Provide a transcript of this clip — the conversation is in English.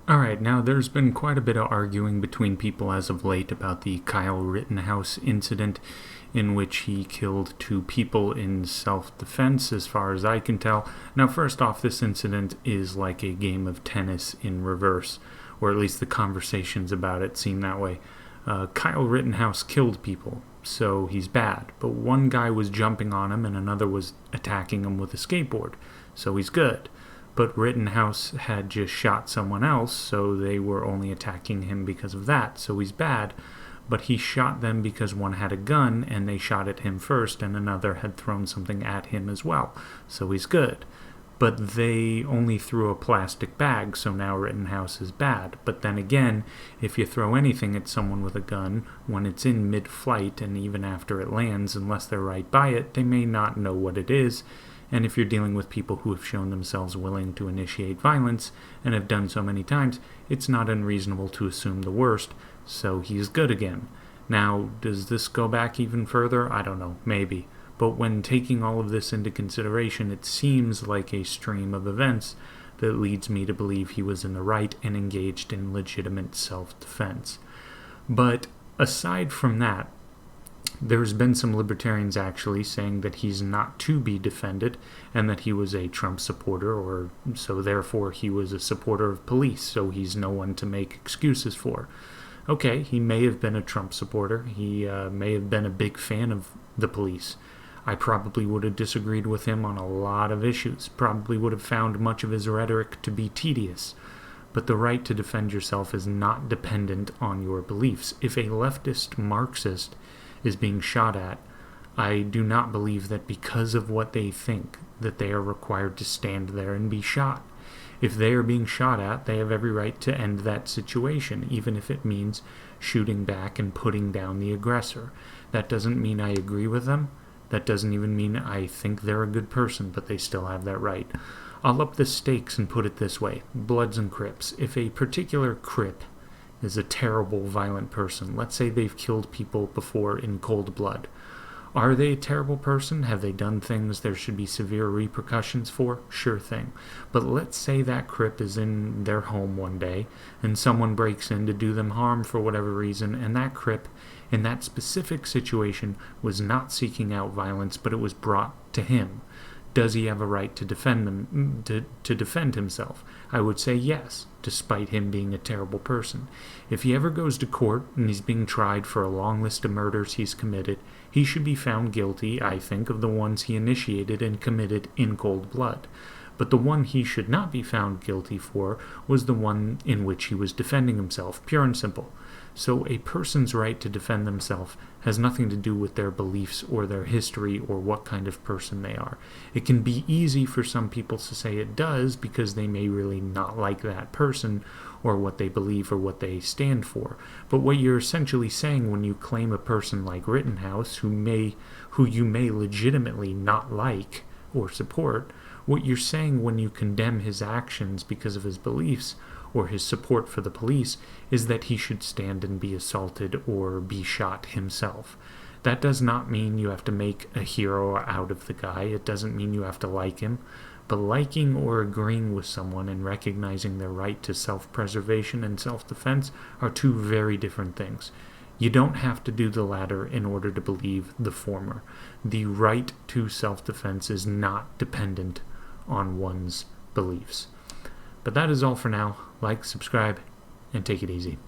Alright, now there's been quite a bit of arguing between people as of late about the Kyle Rittenhouse incident in which he killed two people in self-defense, as far as I can tell. Now, first off, this incident is like a game of tennis in reverse, or at least the conversations about it seem that way. Kyle Rittenhouse killed people, so he's bad, but one guy was jumping on him and another was attacking him with a skateboard, so he's good. But Rittenhouse had just shot someone else, so they were only attacking him because of that, so he's bad. But he shot them because one had a gun, and they shot at him first, and another had thrown something at him as well, so he's good. But they only threw a plastic bag, so now Rittenhouse is bad. But then again, if you throw anything at someone with a gun, when it's in mid-flight, and even after it lands, unless they're right by it, they may not know what it is. And if you're dealing with people who have shown themselves willing to initiate violence, and have done so many times, it's not unreasonable to assume the worst, so he's good again. Now, does this go back even further? I don't know, maybe. But when taking all of this into consideration, it seems like a stream of events that leads me to believe he was in the right and engaged in legitimate self-defense. But aside from that, there's been some libertarians actually saying that he's not to be defended and that he was a Trump supporter, or so therefore he was a supporter of police, so he's no one to make excuses for. Okay, he may have been a Trump supporter. He may have been a big fan of the police. I probably would have disagreed with him on a lot of issues, probably would have found much of his rhetoric to be tedious. But the right to defend yourself is not dependent on your beliefs. If a leftist Marxist is being shot at, I do not believe that because of what they think that they are required to stand there and be shot. If they are being shot at, they have every right to end that situation, even if it means shooting back and putting down the aggressor. That doesn't mean I agree with them. That doesn't even mean I think they're a good person, but they still have that right. I'll up the stakes and put it this way. Bloods and Crips. If a particular Crip is a terrible, violent person, let's say they've killed people before in cold blood, are they a terrible person? Have they done things there should be severe repercussions for? Sure thing. But let's say that Crip is in their home one day and someone breaks in to do them harm for whatever reason, and that Crip in that specific situation was not seeking out violence, but it was brought to him. Does he have a right to defend defend himself? I would say yes, despite him being a terrible person. If he ever goes to court and he's being tried for a long list of murders he's committed, he should be found guilty, I think, of the ones he initiated and committed in cold blood. But the one he should not be found guilty for was the one in which he was defending himself, pure and simple. So a person's right to defend themselves has nothing to do with their beliefs or their history or what kind of person they are. It can be easy for some people to say it does because they may really not like that person or what they believe or what they stand for. But what you're essentially saying when you claim a person like Rittenhouse, who you may legitimately not like or support, what you're saying when you condemn his actions because of his beliefs or his support for the police is that he should stand and be assaulted or be shot himself. That does not mean you have to make a hero out of the guy. It doesn't mean you have to like him. But liking or agreeing with someone and recognizing their right to self-preservation and self-defense are two very different things. You don't have to do the latter in order to believe the former. The right to self-defense is not dependent on one's beliefs. But that is all for now. Like, subscribe, and take it easy.